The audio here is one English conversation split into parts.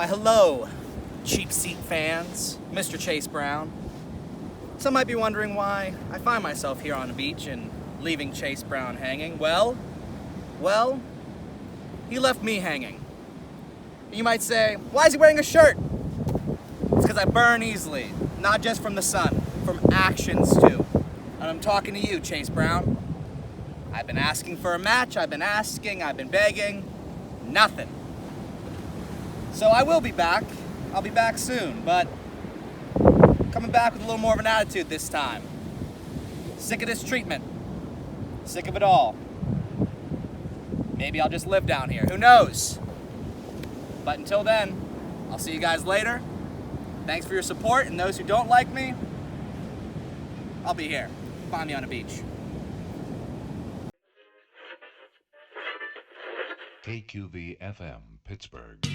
Why, hello, cheap seat fans, Mr. Chase Brown. Some might be wondering why I find myself here on the beach and leaving Chase Brown hanging. Well, he left me hanging. You might say, why is he wearing a shirt? It's because I burn easily, not just from the sun, from actions too. And I'm talking to you, Chase Brown. I've been asking for a match, I've been begging, nothing. So I will be back. I'll be back soon, but coming back with a little more of an attitude this time. Sick of this treatment. Sick of it all. Maybe I'll just live down here. Who knows? But until then, I'll see you guys later. Thanks for your support, and those who don't like me, I'll be here. Find me on the beach. KQV FM, Pittsburgh.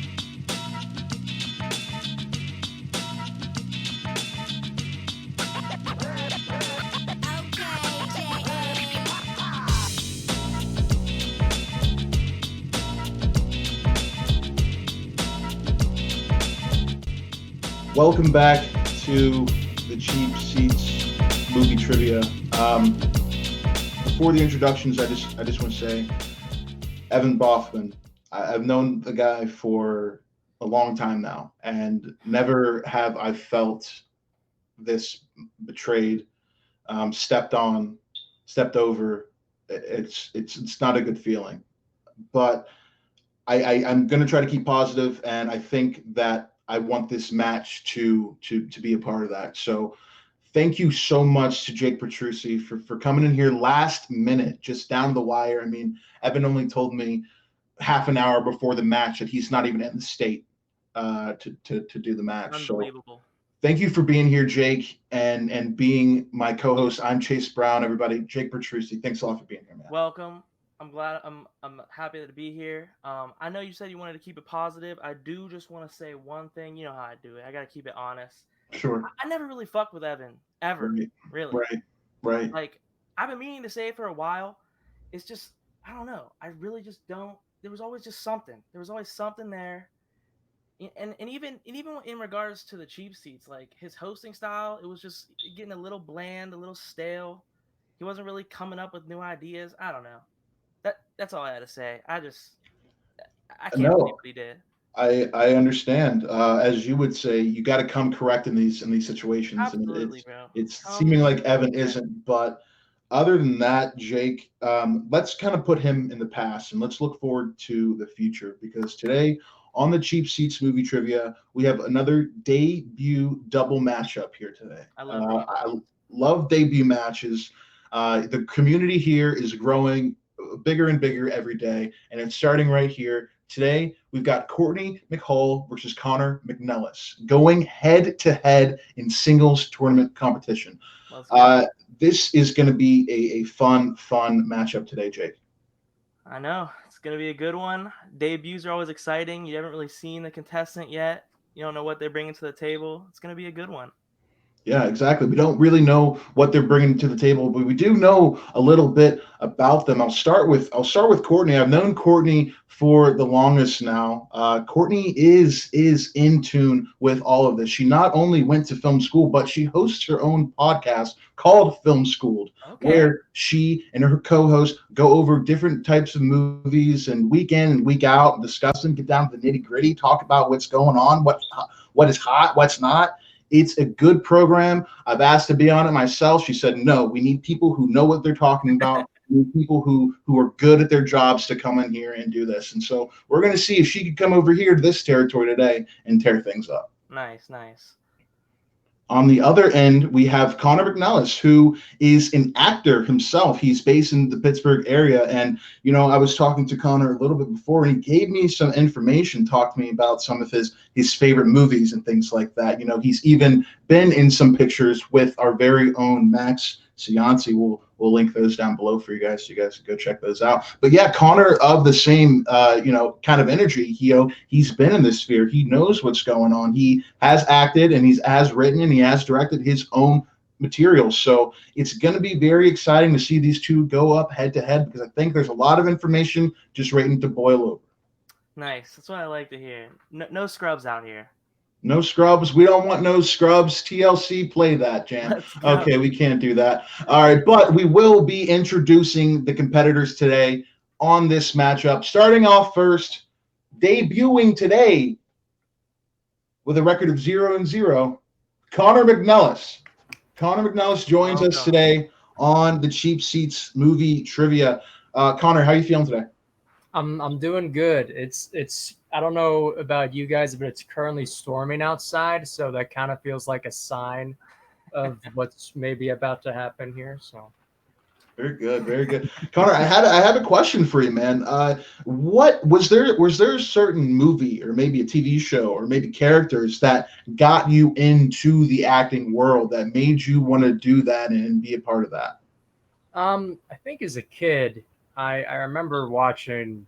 Welcome back to the Cheap Seats movie trivia. Before the introductions, I just want to say, Evan Boffman. I've known the guy for a long time now, and never have I felt this betrayed, stepped on, stepped over. It's not a good feeling, but I'm going to try to keep positive, and I think that I want this match to be a part of that. So thank you so much to Jake Petrucci for coming in here last minute, just down the wire. I mean, Evan only told me half an hour before the match that he's not even in the state to do the match. Unbelievable. So thank you for being here, Jake, and being my co-host. I'm Chase Brown, everybody. Jake Petrucci, thanks a lot for being here, man. Welcome. I'm glad. I'm happy to be here. I know you said you wanted to keep it positive. I do just want to say one thing. You know how I do it. I got to keep it honest. Sure. I never really fucked with Evan, ever. Right. Really. Right. Like, I've been meaning to say it for a while. It's just, I don't know. I really just don't. There was always just something. There was always something there. And even in regards to the cheap seats, like his hosting style, it was just getting a little bland, a little stale. He wasn't really coming up with new ideas. I don't know. That's all I had to say. I can't believe what he did. I understand. As you would say, you got to come correct in these situations. Absolutely, and bro. it's seeming like Evan isn't, but other than that, Jake, let's kind of put him in the past and let's look forward to the future, because today on the Cheap Seats movie trivia, we have another debut double matchup here today. I love debut matches. The community here is growing bigger and bigger every day, and it's starting right here. Today, we've got Courtney McHole versus Connor McNelis going head-to-head in singles tournament competition. This is going to be a fun matchup today, Jake. I know. It's going to be a good one. Debuts are always exciting. You haven't really seen the contestant yet. You don't know what they're bringing to the table. It's going to be a good one. Yeah, exactly. We don't really know what they're bringing to the table, but we do know a little bit about them. I'll start with Courtney. I've known Courtney for the longest now. Courtney is in tune with all of this. She not only went to film school, but she hosts her own podcast called Film Schooled, where she and her co-host go over different types of movies and week in and week out, discuss them, get down to the nitty-gritty, talk about what's going on, what is hot, what's not. It's a good program. I've asked to be on it myself. She said, no, we need people who know what they're talking about. We need people who are good at their jobs to come in here and do this. And so we're going to see if she could come over here to this territory today and tear things up. Nice. On the other end, we have Connor McNelis, who is an actor himself. He's based in the Pittsburgh area. And, you know, I was talking to Connor a little bit before, and he gave me some information, talked to me about some of his favorite movies and things like that. You know, he's even been in some pictures with our very own Max Cianci. We'll link those down below for you guys, so you guys can go check those out. But yeah, Connor, of the same kind of energy. He's been in this sphere. He knows what's going on. He has acted, and he has written, and he has directed his own material. So it's going to be very exciting to see these two go up head to head, because I think there's a lot of information just waiting to boil over. Nice. That's what I like to hear. No scrubs out here. No scrubs. We don't want no scrubs. TLC, play that, Jam. Let's go. Okay, we can't do that. All right, but we will be introducing the competitors today on this matchup. Starting off first, debuting today with a record of 0-0, Connor McNelis. Connor McNelis joins us Welcome. today on the Cheap Seats movie trivia. Connor, how are you feeling today? I'm doing good. It's I don't know about you guys, but it's currently storming outside, so that kind of feels like a sign of what's maybe about to happen here. So Very good, very good. Connor, I had a question for you, man. What was there a certain movie or maybe a TV show or maybe characters that got you into the acting world that made you want to do that and be a part of that? I think as a kid, I remember watching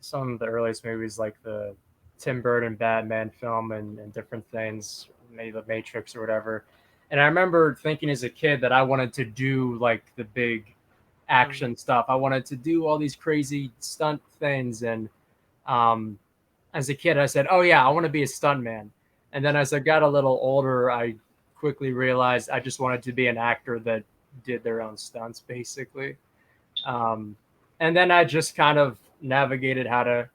some of the earliest movies like the Tim Burton Batman film and different things, maybe The Matrix or whatever. And I remember thinking as a kid that I wanted to do like the big action stuff. I wanted to do all these crazy stunt things. And um, as a kid, I said, "Oh yeah, I want to be a stuntman." And then as I got a little older, I quickly realized I just wanted to be an actor that did their own stunts, basically. Um, and then I just kind of navigated how to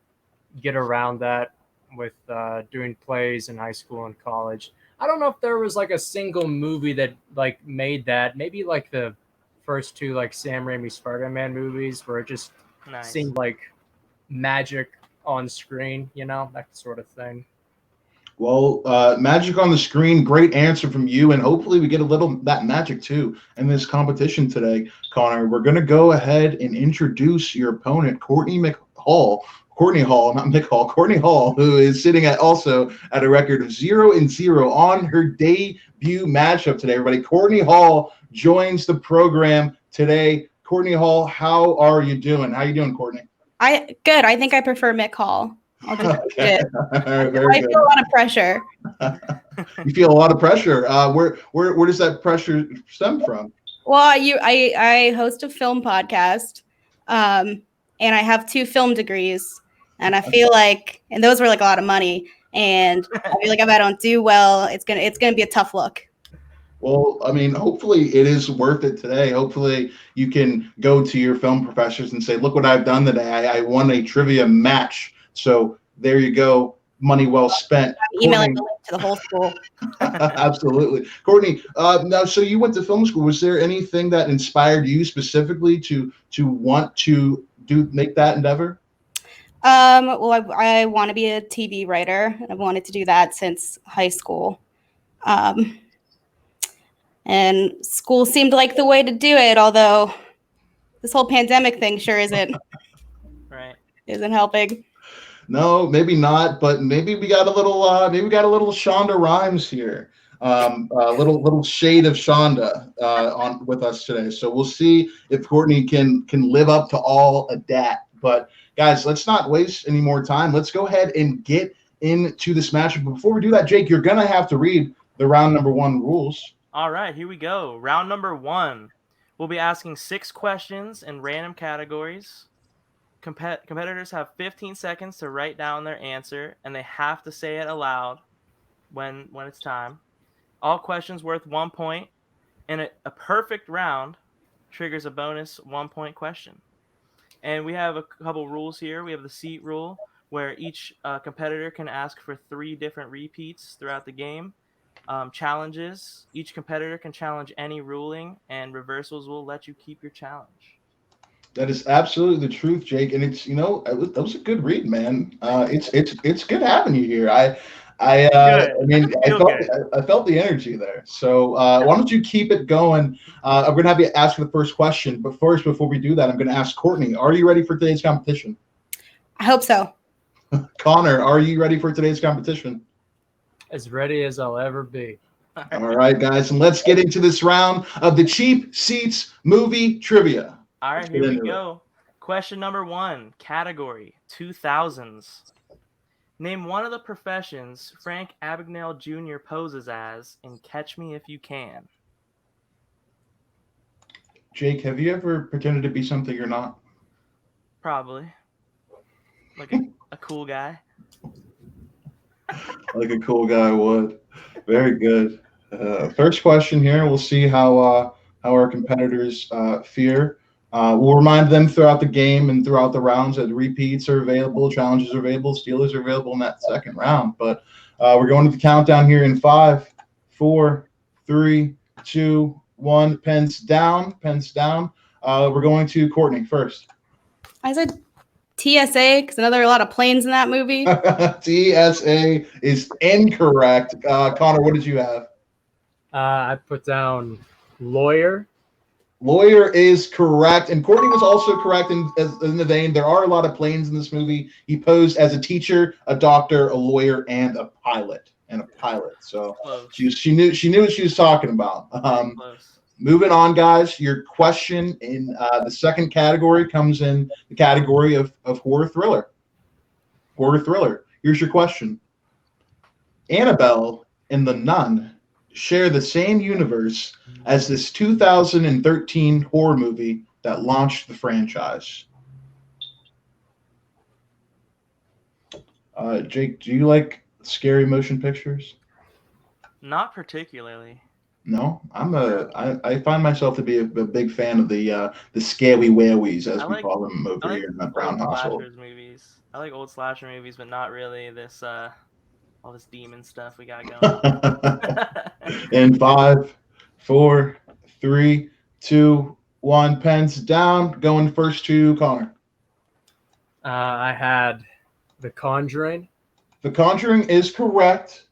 get around that with doing plays in high school and college. I don't know if there was like a single movie that like made that. Maybe like the first two like Sam Raimi Spider-Man movies where it just Nice. seemed like magic on screen, that sort of thing. Well, magic on the screen. Great answer from you, and hopefully we get a little that magic too in this competition today, Connor. We're gonna go ahead and introduce your opponent, Courtney Hall, not Mick Hall, Courtney Hall, who is sitting also at a record of 0-0 on her debut matchup today. Everybody, Courtney Hall joins the program today. Courtney Hall, how are you doing? How you doing, Courtney? Good. I think I prefer Mick Hall. I'll just Okay. it. All right, very I good. feel a lot of pressure. You feel a lot of pressure. Where does that pressure stem from? Well, I host a film podcast, and I have 2 film degrees, and I feel like, and those were like a lot of money, and I feel like if I don't do well, it's gonna be a tough look. Well, I mean, hopefully it is worth it today. Hopefully you can go to your film professors and say, "Look what I've done today. I won a trivia match." So there you go. Money well spent. I'm emailing the link to the whole school. Absolutely. Courtney, now, so you went to film school. Was there anything that inspired you specifically to want to make that endeavor? Well, I want to be a TV writer, and I've wanted to do that since high school. And school seemed like the way to do it, although this whole pandemic thing sure isn't helping. No, maybe not, but maybe we got a little Shonda Rhimes here. A little shade of Shonda on with us today. So we'll see if Courtney can live up to all of that. But guys, let's not waste any more time. Let's go ahead and get into this matchup. But before we do that, Jake, you're gonna have to read the round number 1 rules. All right, here we go. Round number 1. We'll be asking 6 questions in random categories. Competitors have 15 seconds to write down their answer, and they have to say it aloud when it's time. All questions worth 1 point, and a perfect round triggers a bonus 1-point question. And we have a couple rules here. We have the seat rule, where each competitor can ask for 3 different repeats throughout the game. Challenges. Each competitor can challenge any ruling, and reversals will let you keep your challenge. That is absolutely the truth, Jake, and it's that was a good read, man. It's good having you here. I mean, I felt the energy there. So why don't you keep it going? I'm gonna have you ask the first question, but first, before we do that, I'm gonna ask Courtney, are you ready for today's competition? I hope so. Connor, are you ready for today's competition? As ready as I'll ever be. All right, guys, and let's get into this round of the Cheap Seats movie trivia. All right, here we go. Question number 1, category 2000s. Name one of the professions Frank Abagnale Jr. poses as in Catch Me If You Can. Jake, have you ever pretended to be something you're not? Probably. Like a cool guy. Like a cool guy would. Very good. First question here. We'll see how our competitors fare. We'll remind them throughout the game and throughout the rounds that repeats are available, challenges are available, stealers are available in that second round. But we're going to the countdown here in 5, 4, 3, 2, 1. Pens down. Pens down. We're going to Courtney first. I said TSA because I know there are a lot of planes in that movie. TSA is incorrect. Connor, what did you have? I put down lawyer. Lawyer is correct, and Courtney was also correct in the vein. There are a lot of planes in this movie. He posed as a teacher, a doctor, a lawyer, and a pilot. So she knew what she was talking about. Moving on, guys. Your question in the second category comes in the category of horror thriller. Horror thriller. Here's your question. Annabelle and the Nun share the same universe as this 2013 horror movie that launched the franchise. Jake, do you like scary motion pictures? Not particularly. No, I find myself to be a big fan of the scary wowies, as we call them over here in the Brown household. Movies. I like old slasher movies, but not really this all this demon stuff we got going. In 5, 4, 3, 2, 1. Pens down. Going first to Connor. I had The Conjuring. The Conjuring is correct.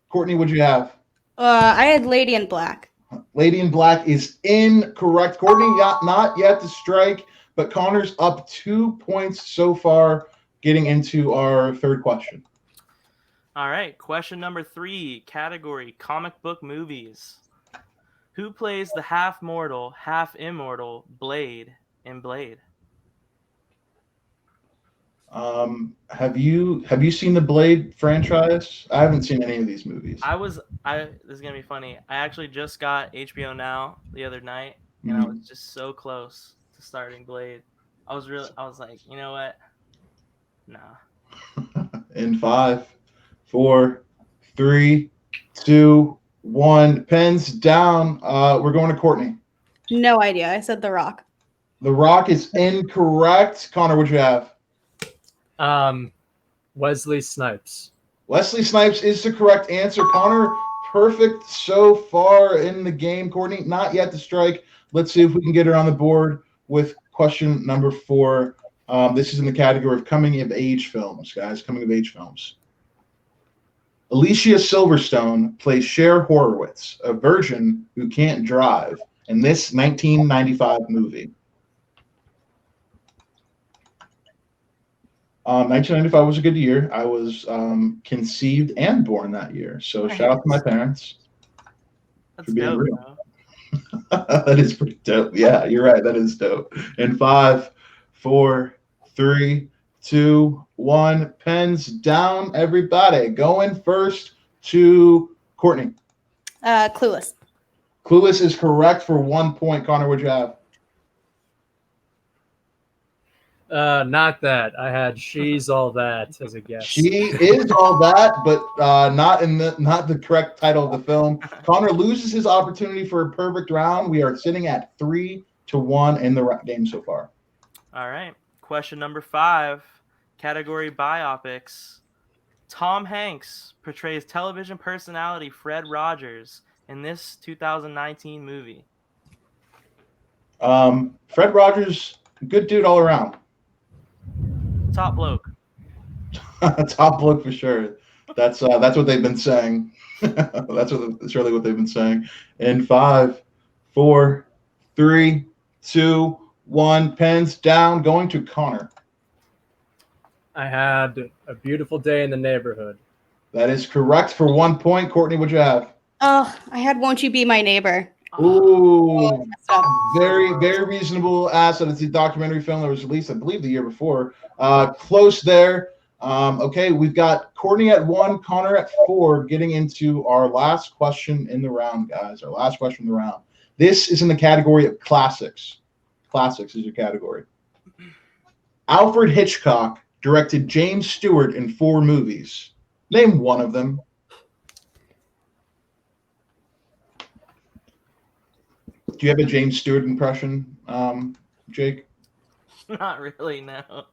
Courtney, what'd you have? I had Lady in Black. Lady in Black is incorrect. Courtney not yet to strike, but Connor's up 2 points so far, getting into our third question. All right, question number 3, category comic book movies. Who plays the half mortal, half immortal Blade in Blade? Have you seen the Blade franchise? I haven't seen any of these movies. This is gonna be funny. I actually just got HBO Now the other night, and I was just so close to starting Blade. I was like, you know what? Nah. In 5, 4, 3, 2, 1. Pens down. We're going to Courtney. No idea. I said The Rock. The Rock is incorrect. Connor, what'd you have? Wesley Snipes. Wesley Snipes is the correct answer. Connor, perfect so far in the game. Courtney, not yet to strike. Let's see if we can get her on the board with question number 4. This is in the category of coming of age films, guys. Coming of age films. Alicia Silverstone plays Cher Horowitz, a virgin who can't drive, in this 1995 movie. 1995 was a good year. I was conceived and born that year. So shout out to my parents. That's dope, real. That is pretty dope. Yeah, you're right. That is dope. In 5, 4, 3, 2, 1. Pens down, everybody. Going first to Courtney. Clueless. Clueless is correct for 1 point. Connor, what'd you have? Not that. I had She's All That as a guess. She is all that, but not the correct title of the film. Connor loses his opportunity for a perfect round. We are sitting at 3-1 in the game so far. All right. Question number 5, category biopics. Tom Hanks portrays television personality Fred Rogers in this 2019 movie. Fred Rogers, good dude all around. Top bloke. Top bloke for sure. That's what they've been saying. That's surely what they've been saying. In 5, 4, 3, 2, 1. Pens down. Going to Connor. I had A Beautiful Day in the Neighborhood. That is correct for 1 point. Courtney, what'd you have? Oh, I had Won't You Be My Neighbor. Ooh, very, very reasonable asset. It's a documentary film that was released, I believe, the year before. Close there. Okay, we've got Courtney at 1, Connor at 4, getting into our last question in the round, guys. Our last question in the round. This is in the category of classics. Classics is your category. Alfred Hitchcock directed James Stewart in 4 movies. Name one of them. Do you have a James Stewart impression, Jake? Not really, no.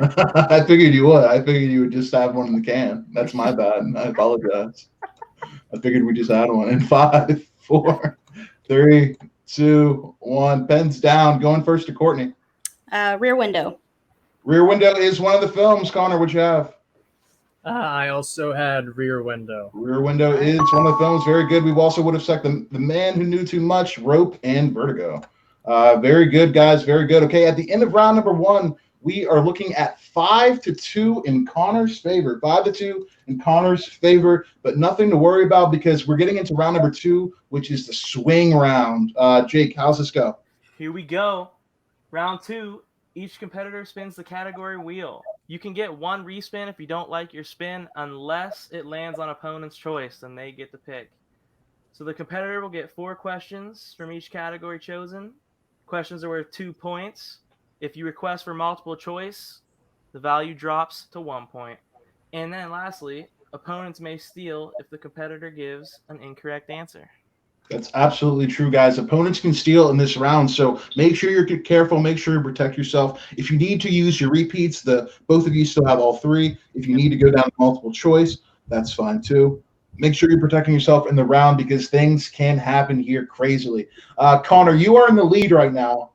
I figured you would. I figured you would just have one in the can. That's my bad. I apologize. I figured we just had one. In 5, 4, 3, 2, 1. Pens down. Going first to Courtney. Rear Window. Rear Window is one of the films. Connor, what'd you have? I also had Rear Window. Rear Window is one of the films. Very good. We also would have said the Man Who Knew Too Much, Rope, and Vertigo. Very good, guys. Very good. Okay, at the end of round number 1, we are looking at 5-2 in Connor's favor. 5-2 in Connor's favor, but nothing to worry about because we're getting into round number 2, which is the swing round. Jake, how's this go? Here we go. Round 2. Each competitor spins the category wheel. You can get 1 respin if you don't like your spin, unless it lands on opponent's choice, then they get to pick. So the competitor will get 4 questions from each category chosen. Questions are worth 2 points. If you request for multiple choice, the value drops to 1 point. And then lastly, opponents may steal if the competitor gives an incorrect answer. That's absolutely true, guys. Opponents can steal in this round, so make sure you're careful. Make sure you protect yourself. If you need to use your repeats, both of you still have all 3. If you need to go down to multiple choice, that's fine too. Make sure you're protecting yourself in the round because things can happen here crazily. Connor, you are in the lead right now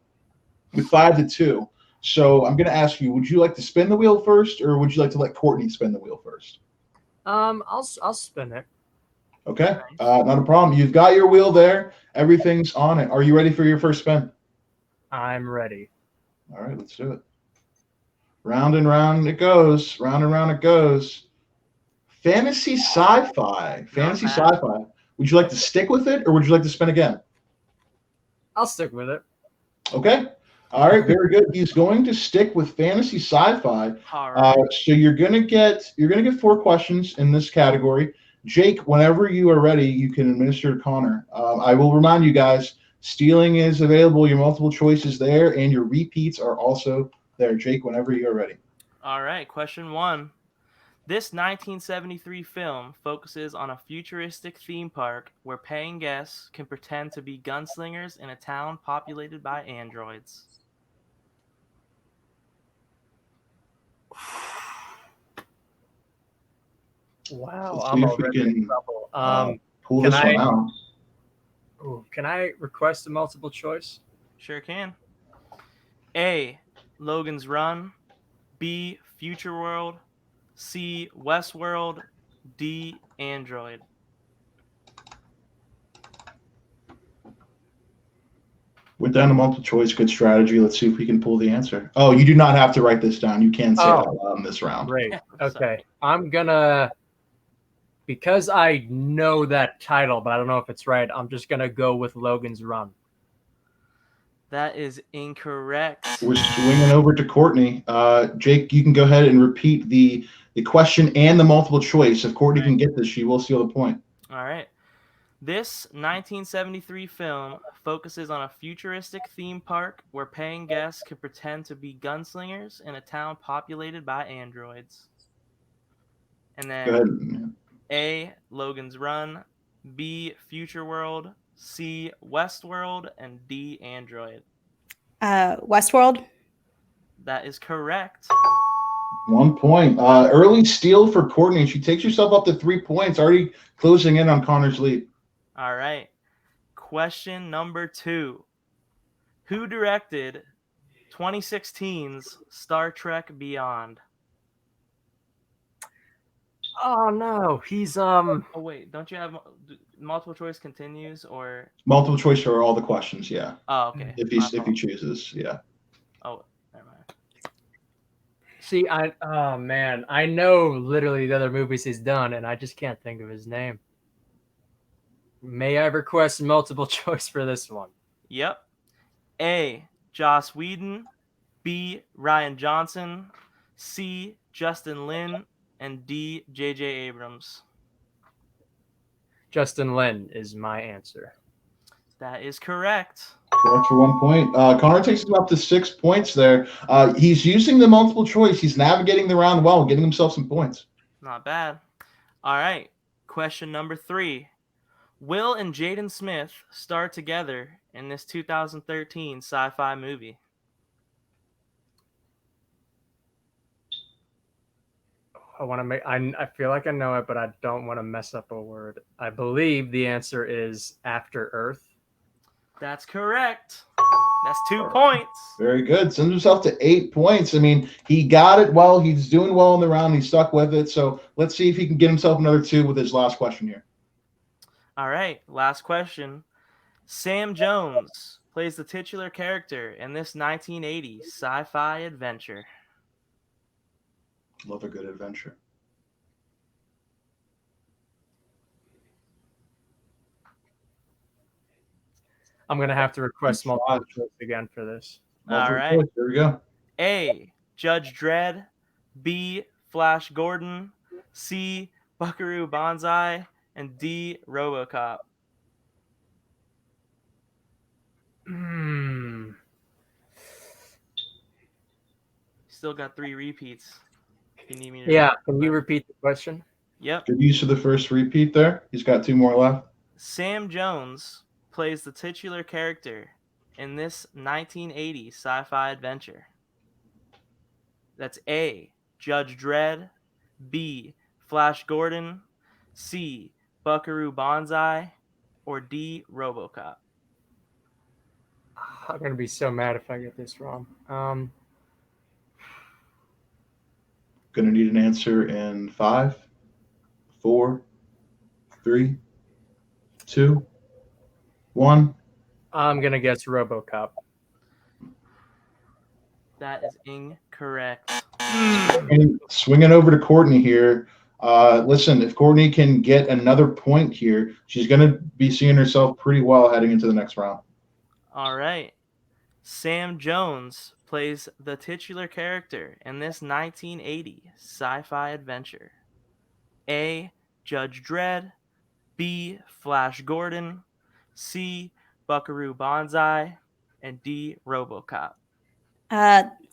with 5-2. So I'm going to ask you: would you like to spin the wheel first, or would you like to let Courtney spin the wheel first? I'll spin it. Okay, not a problem. You've got your wheel there. Everything's on it. Are you ready for your first spin? I'm ready. All right, let's do it. Round and round it goes. Round and round it goes. Fantasy sci-fi. Fantasy sci-fi. Would you like to stick with it, or would you like to spin again? I'll stick with it. Okay. All right, very good. He's going to stick with fantasy sci-fi. All right. So you're gonna get 4 questions in this category. Jake, whenever you are ready, you can administer to Connor. I will remind you guys, stealing is available. Your multiple choice is there, and your repeats are also there. Jake, whenever you are ready. All right, question 1. This 1973 film focuses on a futuristic theme park where paying guests can pretend to be gunslingers in a town populated by androids. Wow, Let's I'm see if we already in can trouble. pull can this one out. Can I request a multiple choice? Sure can. A. Logan's Run. B. Future World. C. Westworld. D. Android. With down to multiple choice, good strategy. Let's see if we can pull the answer. Oh, you do not have to write this down. You can say it out loud in this round. Great. Sorry. Okay. I'm gonna, because I know that title, but I don't know if it's right. I'm just gonna go with Logan's Run. That is incorrect. We're swinging over to Courtney. Jake, you can go ahead and repeat the question and the multiple choice. If Courtney can get this, she will steal the point. All right. This 1973 film focuses on a futuristic theme park where paying guests can pretend to be gunslingers in a town populated by androids. And Go then ahead. A. Logan's Run. B. Future World. C. Westworld. And D. Android. Westworld. That is correct. 1 point. Early steal for Courtney. She takes herself up to 3 points, already closing in on Connor's lead. All right. Question number 2. Who directed 2016's Star Trek Beyond? Oh no, he's Oh wait, don't you have multiple choice continues or? Multiple choice for all the questions, yeah. Oh, okay. If he chooses, yeah. Oh, never mind. See, oh man, I know literally the other movies he's done, and I just can't think of his name. May I request multiple choice for this one? Yep. A. Joss Whedon. B. Ryan Johnson. C. Justin Lin. And D. J.J. Abrams. Justin Lin is my answer. That is correct. Correct for 1 point. Connor takes him up to 6 points there. He's using the multiple choice. He's navigating the round well, getting himself some points. Not bad. All right. Question number 3. Will and Jaden Smith star together in this 2013 sci-fi movie? I feel like I know it, but I don't want to mess up a word. I believe the answer is After Earth. That's correct. That's 2 points. Very good. Sends himself to 8 points. I mean, he got it well. He's doing well in the round. He stuck with it. So let's see if he can get himself another 2 with his last question here. All right. Last question. Sam Jones plays the titular character in this 1980 sci-fi adventure. Love a good adventure. I'm going to have to request multiple choice again for this. All right. There we go. A. Judge Dredd. B. Flash Gordon. C. Buckaroo Banzai. And D. RoboCop. Still got 3 repeats. If you need me to Can you repeat the question? Yep. Good use of the first repeat there. He's got 2 more left. Sam Jones plays the titular character in this 1980 sci-fi adventure. That's A. Judge Dredd. B. Flash Gordon. C. Buckaroo Banzai. Or D. RoboCop. I'm going to be so mad if I get this wrong. Gonna need an answer in 5, 4, 3, 2, 1. I'm going to guess RoboCop. That is incorrect. Swinging over to Courtney here. Listen, if Courtney can get another point here, she's going to be seeing herself pretty well heading into the next round. All right. Sam Jones plays the titular character in this 1980 sci-fi adventure. A. Judge Dredd. B. Flash Gordon. C. Buckaroo Banzai. And D. RoboCop.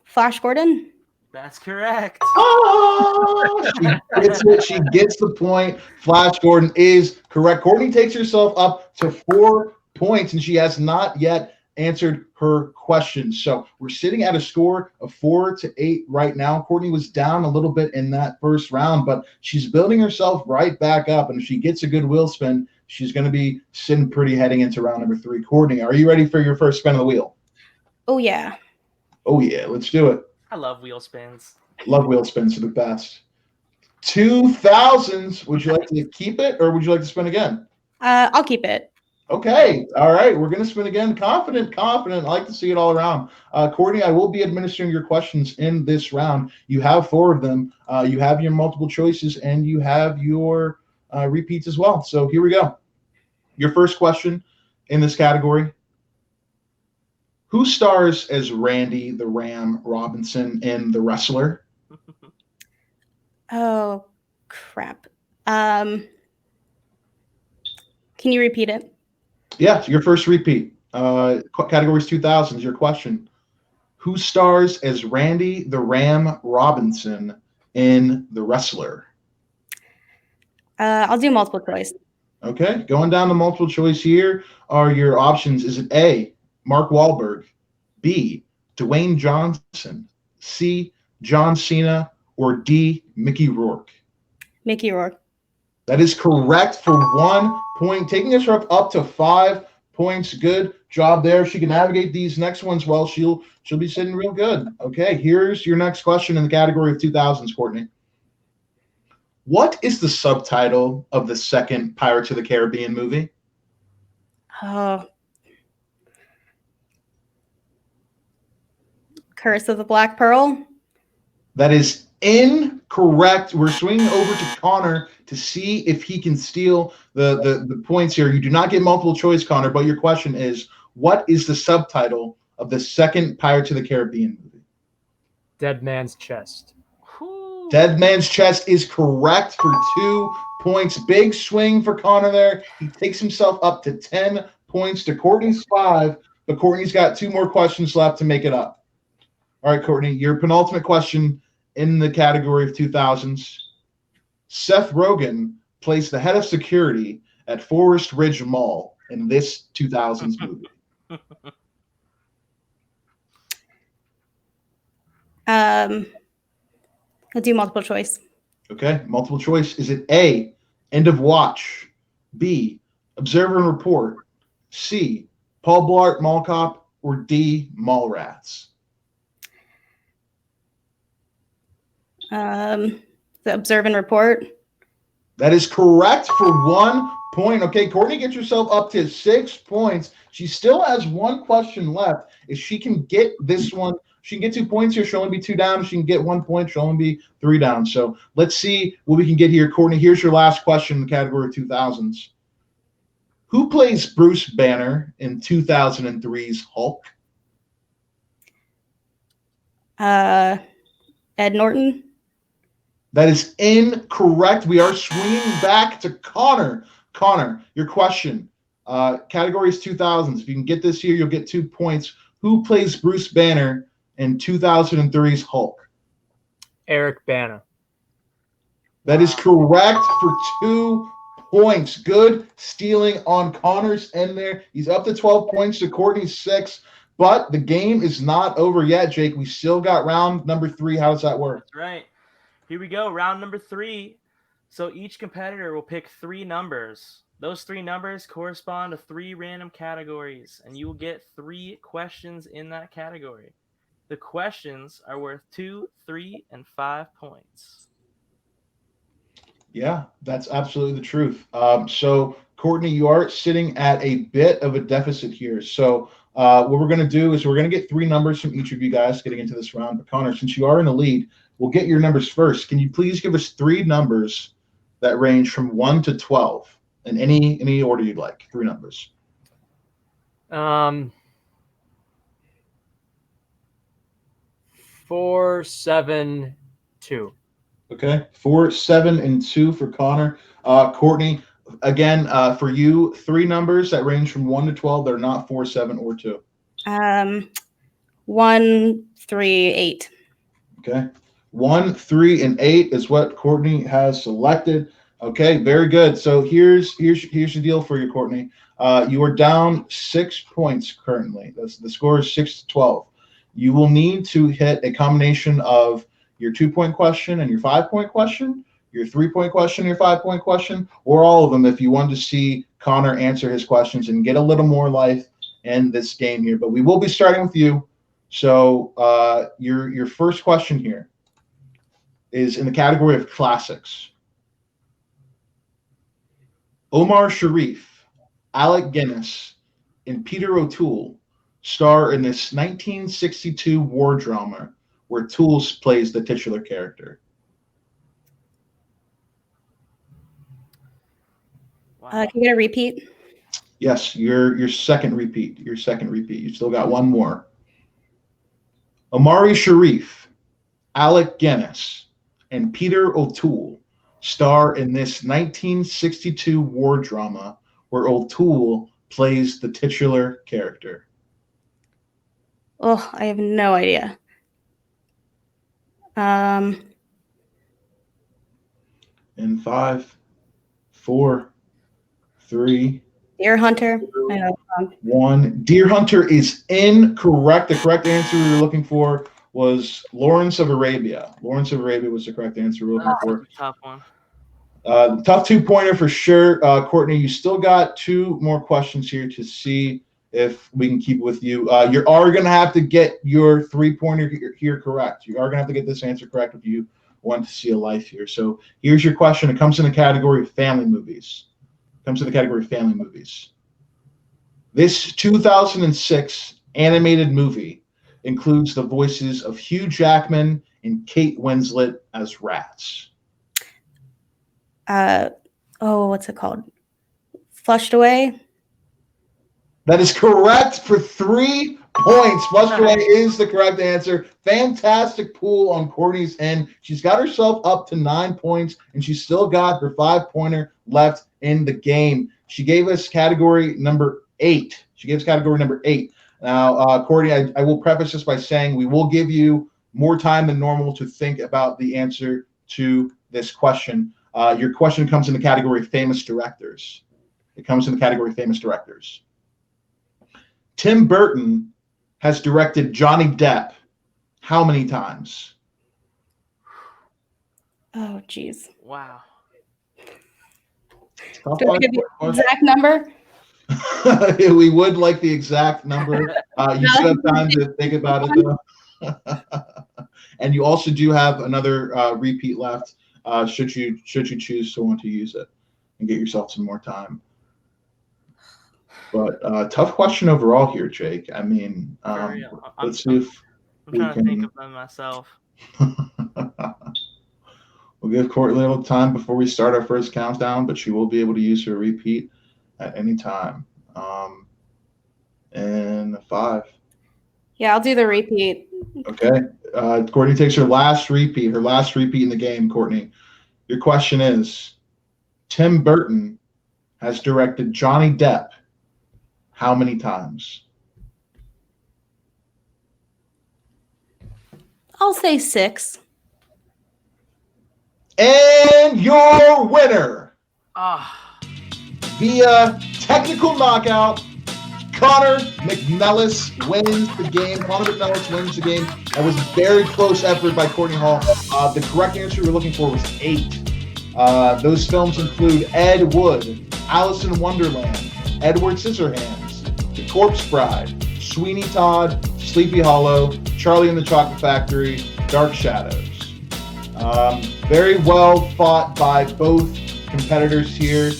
Flash Gordon. That's correct. Oh, she gets it. She gets the point. Flash Gordon is correct. Courtney takes herself up to 4 points, and she has not yet answered her questions. So we're sitting at a score of 4-8 right now. Courtney was down a little bit in that first round, but she's building herself right back up. And if she gets a good wheel spin, she's going to be sitting pretty heading into round number 3. Courtney, are you ready for your first spin of the wheel? Oh, yeah. Oh, yeah. Let's do it. I love wheel spins. Love wheel spins. They're the best. 2000s. Would you like to keep it or would you like to spin again? I'll keep it. Okay. All right. We're going to spin again. Confident. I like to see it all around. Courtney, I will be administering your questions in this round. You have 4 of them. You have your multiple choices and you have your repeats as well. So here we go. Your first question in this category. Who stars as Randy the Ram Robinson in The Wrestler? Oh, crap. Can you repeat it? Yeah, your first repeat. Categories 2000s, your question. Who stars as Randy the Ram Robinson in The Wrestler? I'll do multiple choice. Okay, going down the multiple choice here are your options. Is it A, Mark Wahlberg, B, Dwayne Johnson, C, John Cena, or D, Mickey Rourke? Mickey Rourke. That is correct for 1 point, taking us up to 5 points. Good job there. She can navigate these next ones well. She'll be sitting real good. Okay, here's your next question in the category of 2000s, Courtney. What is the subtitle of the second Pirates of the Caribbean movie? Oh. Curse of the Black Pearl. That is incorrect. We're swinging over to Connor to see if he can steal the points here. You do not get multiple choice, Connor, but your question is, what is the subtitle of the second Pirates of the Caribbean movie? Dead Man's Chest. Dead Man's Chest is correct for 2 points. Big swing for Connor there. He takes himself up to 10 points to Courtney's 5. but Courtney's got 2 more questions left to make it up. All right, Courtney, your penultimate question in the category of 2000s. Seth Rogen plays the head of security at Forest Ridge Mall in this 2000s movie. I'll do multiple choice. Okay, multiple choice. Is it A, End of Watch, B, Observer and Report, C, Paul Blart Mall Cop, or D, Mallrats? The Observe and Report. That is correct for 1 point. Okay, Courtney, get yourself up to 6 points. She still has 1 question left. If she can get this one, she can get 2 points here. She'll only be 2 down. If she can get 1 point, she'll only be 3 down. So let's see what we can get here. Courtney, here's your last question in the category of 2000s. Who plays Bruce Banner in 2003's Hulk? Ed Norton. That is incorrect. We are swinging back to Connor. Connor, your question. Category is 2000s. If you can get this here, you'll get 2 points. Who plays Bruce Banner in 2003's Hulk? Eric Bana. That is correct for 2 points. Good stealing on Connor's end there. He's up to 12 points to Courtney's 6. But the game is not over yet, Jake. We still got round number 3. How does that work? That's right. Here we go, round number 3. So each competitor will pick 3 numbers. Those 3 numbers correspond to 3 random categories, and you will get 3 questions in that category. The questions are worth 2, 3, and 5 points. Yeah, that's absolutely the truth. So, Courtney, you are sitting at a bit of a deficit here. So, what we're going to do is we're going to get 3 numbers from each of you guys getting into this round. But, Connor, since you are in the lead, we'll get your numbers first. Can you please give us 3 numbers that range from 1 to 12 in any order you'd like? 3 numbers. 4, 7, 2. Okay, 4, 7, and 2 for Connor. Courtney, again, for you, 3 numbers that range from 1 to 12. They're not 4, 7, or 2. 1, 3, 8. Okay, 1, 3, and 8 is what Courtney has selected. Okay, very good. So here's the deal for you, Courtney. You are down 6 points currently. The score is 6 to 12. You will need to hit a combination of your 2-point question and your 5-point question, your 3-point question, your 5-point question, or all of them if you want to see Connor answer his questions and get a little more life in this game here. But we will be starting with you. So your first question here is in the category of classics. Omar Sharif, Alec Guinness, and Peter O'Toole star in this 1962 war drama where Toole plays the titular character. Can you get a repeat? Yes, your second repeat. Your second repeat. You still got 1 more. Omari Sharif, Alec Guinness, and Peter O'Toole star in this 1962 war drama where O'Toole plays the titular character. Oh, I have no idea. In 5, 4, 3, Deer Hunter. I know. 1. Deer Hunter is incorrect. The correct answer we were looking for was Lawrence of Arabia. Lawrence of Arabia was the correct answer we were looking for. Tough one. Tough 2-pointer for sure. Courtney, you still got 2 more questions here to see if we can keep with you. You are going to have to get your 3-pointer here correct. You are going to have to get this answer correct if you want to see a life here. So here's your question. It comes in the category of family movies. This 2006 animated movie includes the voices of Hugh Jackman and Kate Winslet as rats. What's it called? Flushed Away. That is correct for 3 points. Flushed Away is the correct answer. Fantastic pool on Courtney's end. She's got herself up to 9 points, and she's still got her 5-pointer left in the game. She gave us category number 8. Now, Courtney, I will preface this by saying we will give you more time than normal to think about the answer to this question. Your question comes in the category famous directors. It comes in the category famous directors. Tim Burton has directed Johnny Depp how many times? Oh, geez. Wow. Do I give you the exact number? We would like the exact number. You do have time to think about it, though. And you also do have another repeat left, should you choose to want to use it and get yourself some more time. But tough question overall here, Jake. I mean, let's see if I'm trying to think of them myself. We'll give Courtney a little time before we start our first countdown, but she will be able to use her repeat at any time. And 5. Yeah, I'll do the repeat. Okay. Courtney takes her last repeat in the game, Courtney. Your question is, Tim Burton has directed Johnny Depp how many times? I'll say 6. And your winner, Ah, via technical knockout, Connor McNelis wins the game. Connor McNelis wins the game. That was a very close effort by Courtney Hall. The correct answer we were looking for was 8. Those films include Ed Wood, Alice in Wonderland, Edward Scissorhands, The Corpse Bride, Sweeney Todd, Sleepy Hollow, Charlie and the Chocolate Factory, Dark Shadows. Very well fought by both competitors here.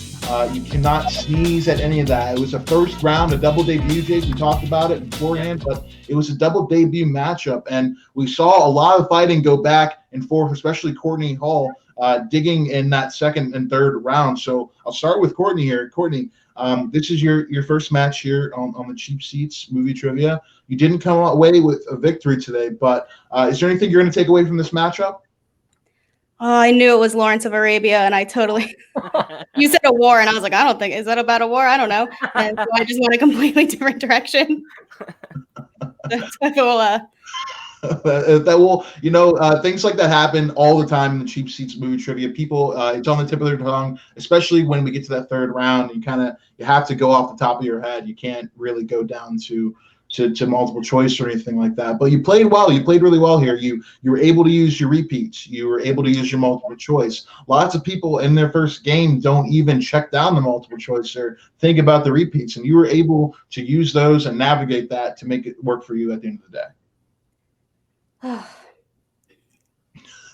You cannot sneeze at any of that. It was a first round, a double debut, Jake. We talked about it beforehand, but it was a double debut matchup. And we saw a lot of fighting go back and forth, especially Courtney Hall digging in that second and third round. So I'll start with Courtney here. Courtney, this is your first match here on the Cheap Seats Movie Trivia. You didn't come away with a victory today, but is there anything you're going to take away from this matchup? Oh, I knew it was Lawrence of Arabia, and I totally. You said a war, and I was like, I don't think, is that about a war? I don't know. And so I just went a completely different direction. That will, things like that happen all the time in the Cheap Seats Movie Trivia. People, it's on the tip of their tongue, especially when we get to that third round. You have to go off the top of your head. You can't really go down to multiple choice or anything like that. But you played well. You played really well here. You were able to use your repeats. You were able to use your multiple choice. Lots of people in their first game don't even check down the multiple choice or think about the repeats. And you were able to use those and navigate that to make it work for you at the end of the day.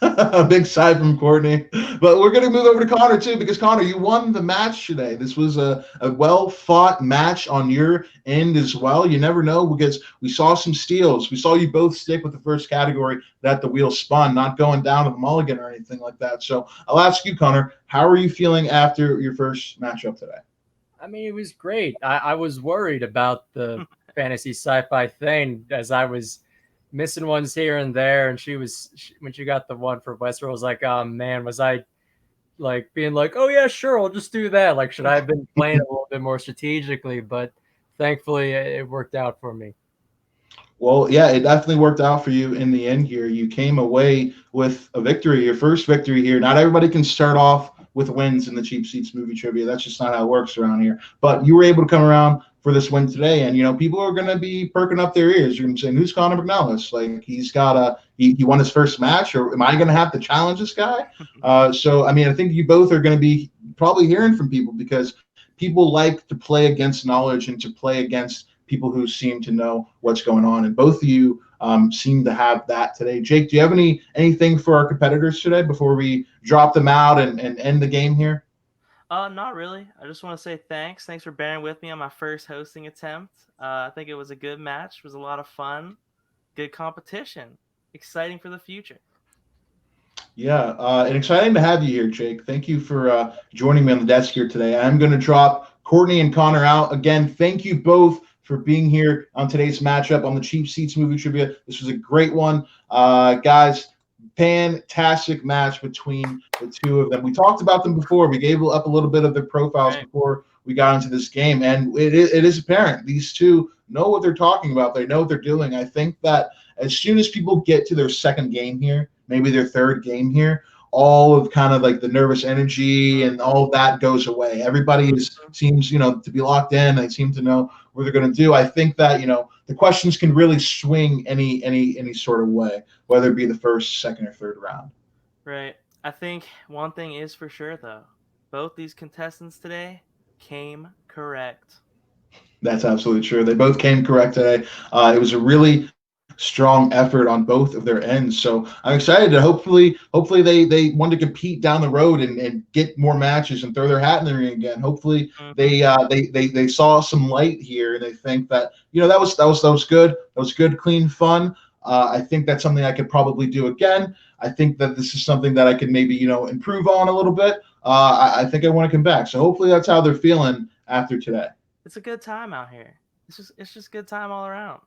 A big sigh from Courtney. But we're going to move over to Connor, too, because, Connor, you won the match today. This was a well-fought match on your end as well. You never know, because we saw some steals. We saw you both stick with the first category that the wheel spun, not going down to the mulligan or anything like that. So I'll ask you, Connor, how are you feeling after your first matchup today? I mean, it was great. I was worried about the fantasy sci-fi thing, as I was missing ones here and there, and when she got the one for Westworld, I was like, oh man, was I like being like, oh yeah, sure, I'll just do that? Like, should I have been playing a little bit more strategically? But thankfully it worked out for me. Well, yeah, it definitely worked out for you in the end here. You came away with a victory, your first victory here. Not everybody can start off with wins in the Cheap Seats Movie Trivia. That's just not how it works around here. But you were able to come around for this win today, and people are going to be perking up their ears. You're going to be saying, "Who's Connor McNelis? Like, he won his first match, or am I going to have to challenge this guy?" So, I mean, I think you both are going to be probably hearing from people, because people like to play against knowledge and to play against people who seem to know what's going on, and both of you seem to have that today. Jake, do you have anything for our competitors today before we drop them out and end the game here? Not really. I just want to say thanks. Thanks for bearing with me on my first hosting attempt. I think it was a good match. It was a lot of fun. Good competition. Exciting for the future. Yeah, and exciting to have you here, Jake. Thank you for joining me on the desk here today. I'm going to drop Courtney and Connor out. Again, thank you both for being here on today's matchup on the Cheap Seats Movie Trivia. This was a great one. Guys, fantastic match between the two of them. We talked about them before. We gave up a little bit of their profiles before we got into this game, and it is apparent these two know what they're talking about. They know what they're doing. I think that as soon as people get to their second game here, maybe their third game here, all of kind of like the nervous energy and all of that goes away. Everybody seems, to be locked in. They seem to know what they're going to do. I think that, the questions can really swing any sort of way, whether it be the first, second, or third round. Right. I think one thing is for sure, though. Both these contestants today came correct. That's absolutely true. They both came correct today. It was a really strong effort on both of their ends. So I'm excited to hopefully they want to compete down the road and get more matches and throw their hat in the ring again. Hopefully they saw some light here and they think that that was good. That was good, clean fun. I think that's something I could probably do again. I think that this is something that I could maybe improve on a little bit. I think I want to come back. So hopefully that's how they're feeling after today. It's a good time out here. It's just good time all around.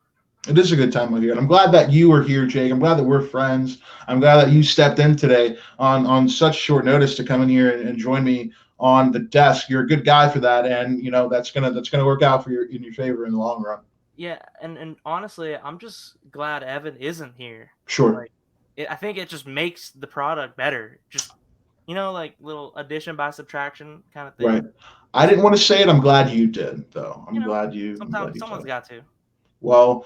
It is a good time out here, and I'm glad that you are here, Jake. I'm glad that we're friends. I'm glad that you stepped in today on such short notice to come in here and join me on the desk. You're a good guy for that, and that's gonna work out in your favor in the long run. Yeah, and honestly, I'm just glad Evan isn't here. Sure. I think it just makes the product better. Just like little addition by subtraction kind of thing. Right. I didn't want to say it. I'm glad you did, though. I'm glad you. Sometimes someone's got to. Well,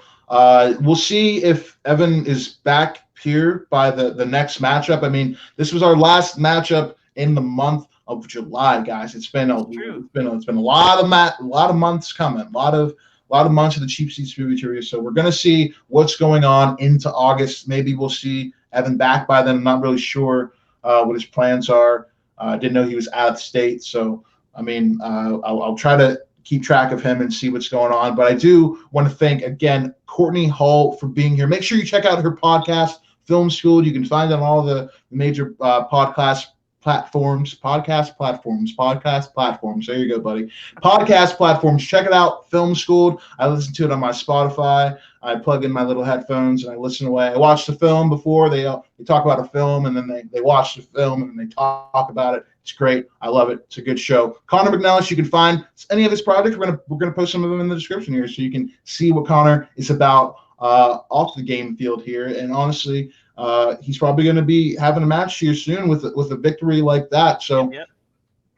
we'll see if Evan is back here by the next matchup. I mean, this was our last matchup in the month of July, guys. It's been a lot of months coming, a lot of months of the Cheap Seats movie series. So we're gonna see what's going on into August. Maybe we'll see Evan back by then. I'm not really sure what his plans are. I didn't know he was out of state, so I mean, I'll try to keep track of him and see what's going on. But I do want to thank, again, Courtney Hull for being here. Make sure you check out her podcast, Film School. You can find it on all the major podcast platforms. There you go, buddy. Podcast platforms. Check it out, Film School. I listen to it on my Spotify. I plug in my little headphones and I listen away. I watch the film before. They talk about a film, and then they watch the film, and then they talk about it. It's great. I love it. It's a good show. Connor McNelis, you can find any of his projects. We're gonna post some of them in the description here, so you can see what Connor is about off the game field here. And honestly, he's probably going to be having a match here soon with a victory like that. So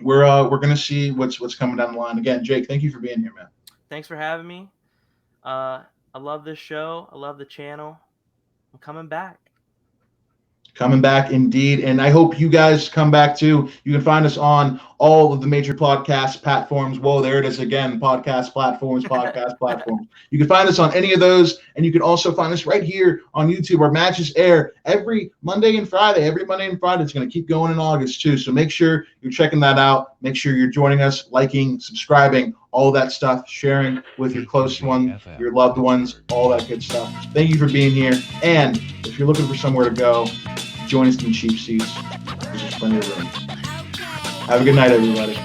we're going to see what's coming down the line. Again, Jake, thank you for being here, man. Thanks for having me. I love this show. I love the channel. I'm coming back. Coming back indeed. And I hope you guys come back too. You can find us on all of the major podcast platforms. Whoa, there it is again. Podcast platforms. You can find us on any of those. And you can also find us right here on YouTube. Our matches air every Monday and Friday. It's going to keep going in August too. So make sure you're checking that out. Make sure you're joining us, liking, subscribing, all that stuff, sharing with your close ones, your loved ones, all that good stuff. Thank you for being here. And if you're looking for somewhere to go, join us in Cheap Seats. There's plenty of room. Have a good night, everybody.